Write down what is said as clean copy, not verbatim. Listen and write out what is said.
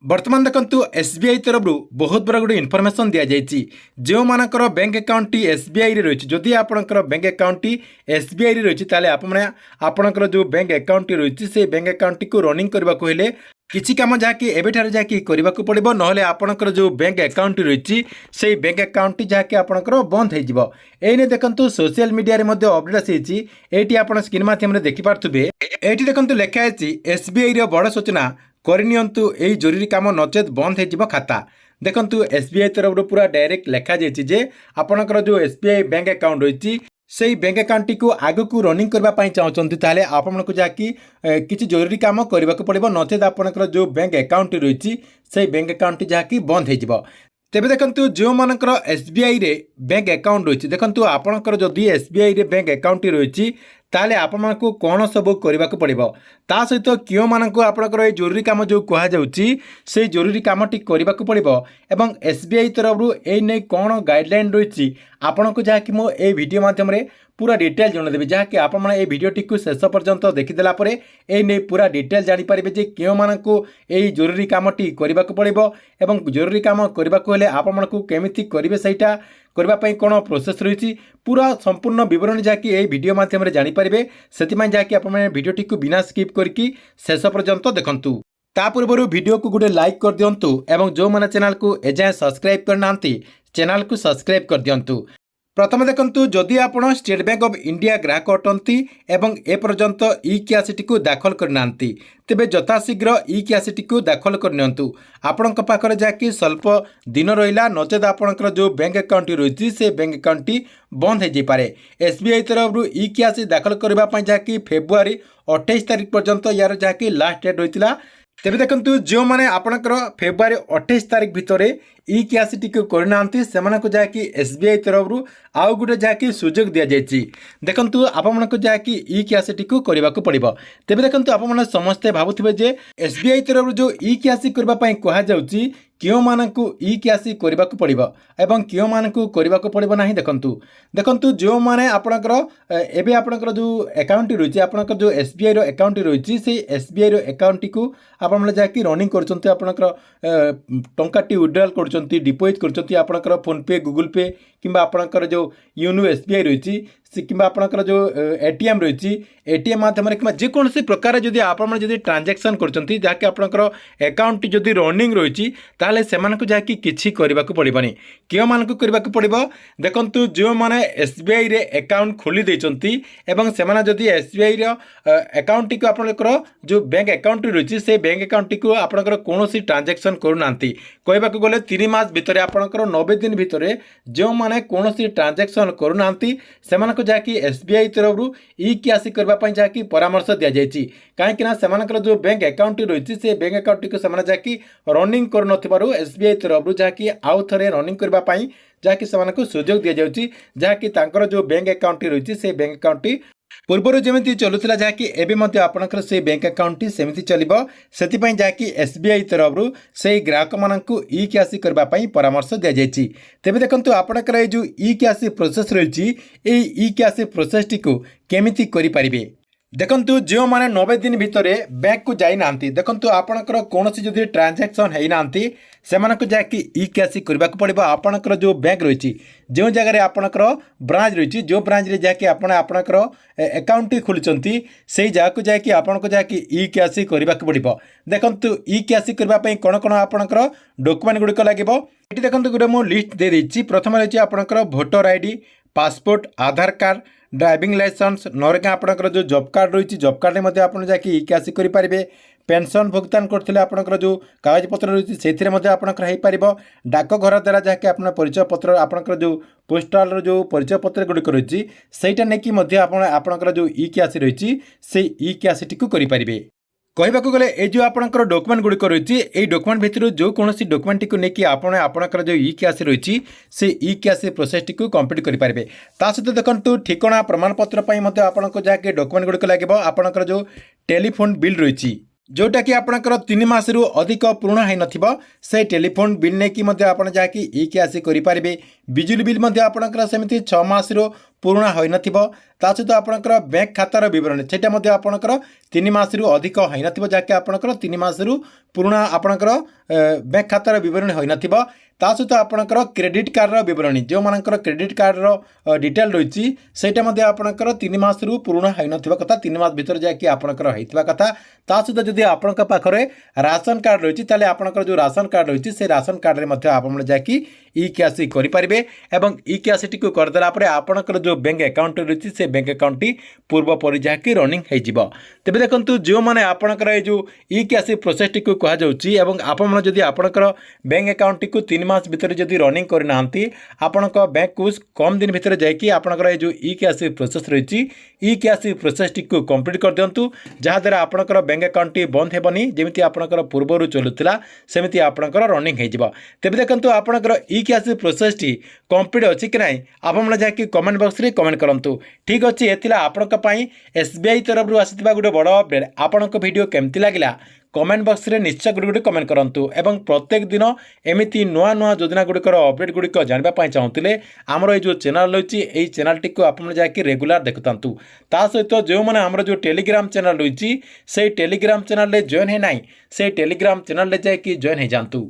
बर्तमान देखु एसबीआई तरफ बहुत बड़ा गोटे इनफर्मेशन दि जाएगी जो मानकर बैंक अकाउंट टी एसबीआई रही जदि आपंकर बैंक अकाउंट टी एसबीआई रही आपणकर जो बैंक अकाउंट टी रही से बैंक अकाउंट टी को रनिंग करने को हेले किसी कम जहाँकि एवं जहाँकि करने पड़ो ना आपणकर जो बैंक अकाउंट रही से बैंक अकाउंट टी जहाँकि आपणकर बंद होने देखो सोशल मीडिया अपडेट आसी ये आप स्क्रीन मध्यम देखिपे ये देखो लिखाई एसबीआई बड़ सूचना करनियंतु एई जरूरी काम नचेत बंद हो खाता देखंतु एसबीआई तरफ पूरा डायरेक्ट लिखा जाइए जे आपणकर जो एसबीआई बैंक अकाउंट रही से बैंक अकाउंट टी को आगु को रनिंग करने चाहते ताले आपन को जाकि किसी जरूरी काम करने को पड़ो नचेत आपणकर जो बैंक अकाउंट रही से बैंक अकाउंट जहाँकि बंद हो तेबे देखंतु जो मानकर एसबीआई रे बैंक अकाउंट रही देखंतु आपणकर जदि एसबीआई रे बैंक अकाउंट रही ताले आपण को कौन सब करने को पड़ो ता सहित क्यों मानक आपणकर जरूरी काम जो कहुच्छी से जरूरी कम टी करने को पड़ो एवं एसबीआई तरफ ए नहीं कौन गाइडलाइन रही आपण को जहाँकि मुझे वीडियो माध्यम पूरा डिटेल जनदेवी जहाँकि आपण ये भिडटी को शेष पर्यंत देखीदेला नहीं पूरा डिटेल जानीपारे जे क्यों मानक यही जरूरी कमटी करने को पड़ो एवं जरूरी कम करने को हेले आपण को केमिति करेंगे सहीटा करने कौन प्रोसेस रही पूरा संपूर्ण विवरण जहाँकि यही वीडियो माध्यम जानीपारे से जहाँकि आप भिडटी को बिना स्किप करके शेष पर्यंत देखूँ ता पूर्व वीडियो को गोटे लाइक कर दिंतु एवं जो मैंने चैनल को एजाए सब्सक्राइब करना चैनल को सब्सक्राइब कर दिंतु प्रथम देखंतु जदि आपण स्टेट बैंक ऑफ इंडिया ग्राहक अटंती एवं ए पर्यंत ई क्यासिटी को दाखल करना तेबे यथाशीघ्र ई क्यासिटी को दाखल करनियंतु आपणक पाखरे जाकि स्वल्प दिन रहिला नचेत आपणकर जो बैंक अकाउंट रही से बैंक अकाउंट बंद हो जाए एसबीआई तरफ ई क्यासी दाखल करने जहाँकि फेब्रुआरी 28 तारिख पर्यंत यार जहाँकि लास्ट डेट रही तेबे देखंतु जो माने आपणकर फेब्रुआरी 28 तारिख भितर ई क्यासिटी को करना से जहाँकि एसबीआई तरफ आउ गोटे जहाँकि सुजोग दि जाइए देखंतु आपण को जहाँकि ई क्यासिटी को करने को पड़ो तेबे देखंतु आपण समस्ते भावुथिबे जे एसबीआई तरफ जो ई क्यासी करने कहुच्छी क्यों मानक ई क्यासी करने को पड़ो एवं क्यों मानक करने को पड़ो ना देखंतु जो माने आपणकर एबे आपणकर जो अकाउंट रही आपणकर जो एसबीआई अकाउंट रही से एसबीआई अकाउंट को आपण जहाँकि रनिंग करछंती आपणकर टंकाटी विड्रॉल करछंती डिपोजिट करछंती आपणकर फोन पे गूगल पे किंबा आपणकर जो यूनो एसबीआई रही कि आपणकर जो एटीएम रही एटीएम माध्यम कि जेकोसी प्रकार जदि आपण जदि ट्रांजैक्शन करछंती जहाँकि आपणकर अकाउंट जदि रनिंग रही ताले सेमानकु जहाँकि किछि करबा को पड़िबनी क्यों मानक करबा को पड़िबो देखंतु जो माने एसबीआई रे अकाउंट खोली देचंती एवं सेमाना जदि एसबीआई रो अकाउंट को आपणकर जो बैंक अकाउंट रही से बैंक अकाउंट को आपणकर कोनोसी ट्रांजैक्शन करूनांती कहबा को गले 3 मास भितरे आपणकर 90 दिन भितरे जो माने कोनोसी ट्रांजैक्शन करूनांती सेमानक जहाँकि एसबीआई तरफ ई क्यासी करने जहाँकि परामर्श दि जाइए कहीं से जो बैंक अकाउंट रही से बैंक अकाउंट को जहाँकि रनिंग कर एसबीआई तरफ जहाँकि आउ थे रनिंग करने जहाँकि से सुजोग दि जाऊँगी जहाँकि जो बैंक अकाउंट रही से बैंक अकाउंट पूर्वर जमी चलूला जहाँकि एवं आपंकर से बैंक अकाउंट सेमती चलो से जहाँकि एसबीआई तरफ से ग्राहक मानक ई क्यासी करने परामर्श दि जाइए तेज देखो आपंकर जो ई क्यासी प्रोसेस रही ई क्यासी प्रोसेस टी को केमिति करें देखंतु जो माने 90 दिन भितर बैंक को जाई नांती देखंतु आपणकर कोनोसी जदि ट्रांजैक्शन हेई नांती सेमानक जाकि ई क्यासी करबा को पड़िबो आपणकर जो बैंक रही जो जगह आपणकर ब्रांच रही जो ब्रांच रे जाकि आपणकर अकाउंट खोलुचंती सेही जगह को जाकि आपणको जाकि ई क्यासी करबा को पड़िबो देखंतु ई क्यासी करबा पई कोन कोन आपणकर डॉक्यूमेंट गुडी को लागेबो एटी देखंतु गुडे मो लिस्ट दे देछि प्रथम रही आपणकर वोटर आईडी पासपोर्ट आधार कार्ड ड्राइविंग लाइसेंस नरेगा आपणकर जो जॉब कार्ड रही जॉब कार्ड में आपड़ जाकि ई क्यासी करेंगे पेंशन भुगतान करते आपणकर जो कागज पत्र रही से आपणकर हो पार डाकघर द्वारा जहाँकि आप परिचय पत्र आपणकर जो पोस्टाल जो परिचय पत्र गुड़िक रही सहीटा नहीं आपणकर जो ई क्यासी रही से ई क्यासीटी को करेंगे कहवाक गले ये जो आपंकर डॉक्यूमेंट गुड़िक रही है डॉक्यूमेंट भितर जो कौन डॉक्यूमेंट को लेकिन आपंकर जो ई क्यासी रही से ई क्यासी प्रोसेस टी को कंप्लीट करेंगे ता सहित देखो ठिकाना प्रमाणपत्र आपको जहाँकि डॉक्यूमेंट गुड़िक लगे आपंकर जो टेलीफोन बिल रही जोटा कि आपंकर 3 मास रु अधिक पुराणा है नथिबो से टेलीफोन बिल नहीं कि आप जहाँकि ई क्यासी करेंगे बिजुली बिल आपंकर सेमती 6 मास रु ପୁରୁଣା ହୋଇନଥିବ ତା ସହିତ ଆପଣଙ୍କର ବ୍ୟାଙ୍କ ଖାତାର ବିବରଣୀ ସେଇଟା ମଧ୍ୟ ଆପଣଙ୍କର 3 ମାସରୁ ଅଧିକ ହୋଇନଥିବ ଯାହାକି ଆପଣଙ୍କର 3 ମାସରୁ ପୁରୁଣା ଆପଣଙ୍କର ବ୍ୟାଙ୍କ ଖାତାର ବିବରଣୀ ହୋଇନଥିବ ତା ସହିତ ଆପଣଙ୍କର କ୍ରେଡିଟ୍ କାର୍ଡ଼ର ବିବରଣୀ ଯେଉଁମାନଙ୍କର କ୍ରେଡିଟ୍ କାର୍ଡ଼ର ଡିଟେଲ୍ ରହିଛି ସେଇଟା ମଧ୍ୟ ଆପଣଙ୍କର 3 ମାସରୁ ପୁରୁଣା ହୋଇନଥିବା କଥା 3 ମାସ ଭିତରେ ଯାଇକି ଆପଣଙ୍କର ହେଇଥିବା କଥା ତା ସହିତ ଯଦି ଆପଣଙ୍କ ପାଖରେ ରାସନ କାର୍ଡ଼ ରହିଛି ତାହେଲେ ଆପଣଙ୍କର ଯେଉଁ ରାସନ କାର୍ଡ଼ ରହିଛି ସେ ରାସନ କାର୍ଡ଼ରେ ମଧ୍ୟ ଆପଣ ଯାଇକି ଇ କେଆଇସି କରିପାରିବେ ଏବଂ ଇ କେଆଇସିଟିକୁ କରିଦେଲା ପରେ ଆପଣଙ୍କର ଯେଉଁ ବ୍ୟାଙ୍କ ଆକାଉଣ୍ଟ ରହିଛି ସେ ବ୍ୟାଙ୍କ ଆକାଉଣ୍ଟଟି ପୂର୍ବ ପରି ଯାହାକି ରନିଂ ହେଇଯିବ ତେବେ ଦେଖନ୍ତୁ ଯେଉଁମାନେ ଆପଣଙ୍କର এই ଯେଉଁ ଇ କେଆଇସି ପ୍ରୋସେସଟିକୁ କୁହାଯାଉଛି ଏବଂ ଆପଣମାନେ ଯଦି ଆପଣଙ୍କର ବ୍ୟାଙ୍କ ଆକାଉଣ୍ଟଟିକୁ 3 ମାସ ଭିତରେ ଯଦି ରନିଂ କରିନାହାନ୍ତି ଆପଣଙ୍କ ବ୍ୟାଙ୍କକୁ କମ୍ ଦିନ ଭିତରେ ଯାଇକି ଆପଣଙ୍କର এই ଯେଉଁ ଇ କେଆଇସି ପ୍ରୋସେସ ରହିଛି ଇ କେଆଇସି ପ୍ରୋସେସଟିକୁ କମ୍ପ୍ଲିଟ୍ କରିଦିଅନ୍ତୁ ଯାହାଦ୍ୱାରା ଆପଣଙ୍କର ବ୍ୟାଙ୍କ ଆକାଉଣ୍ଟଟି ବନ୍ଦ ହେବନି ଯେମିତି ଆପଣଙ୍କର ପୂର୍ବରୁ ଚଲୁଥିଲା ସେମିତି ଆପଣଙ୍କର ରନିଂ ହେଇଯିବ ତେବେ ଦେଖନ୍ତୁ ଆପଣଙ୍କର ଇ କେଆଇସି ପ୍ରୋସେସଟି କମ୍ପ୍ଲିଟ୍ ଅଛି କି ନାହିଁ ଆପଣମାନେ ଯାଇକି କମେଣ୍ଟ ବକ୍ସରେ କମେଣ୍ଟ କରନ୍ତୁ ଠିକ୍ ଅଛି ଏଥିଲା ଆପଣଙ୍କ ପାଇଁ SBI ତରଫରୁ ଆସିଥିବା ଗୋଟେ ବଡ଼ ଅପଡେଟ୍ ଆପଣଙ୍କ ଭିଡ଼ିଓ କେମିତି ଲାଗିଲା कमेंट बॉक्स रे निश्चय गुडी कमेंट करंतु एवं प्रत्येक दिन एमिति नुआ नुआ योजना गुड़िकर अपडेट गुड़िक जानवाई चाहूले आमर ये जो चैनल रही है चैनल टी आप रेगुलर देखुंतु ता सहित जो मैंने आमर जो टेलीग्राम चैनल रही से टेलीग्राम चैनल जॉइन है ना से टेलीग्राम चैनल जाकि जॉइन हो जातु।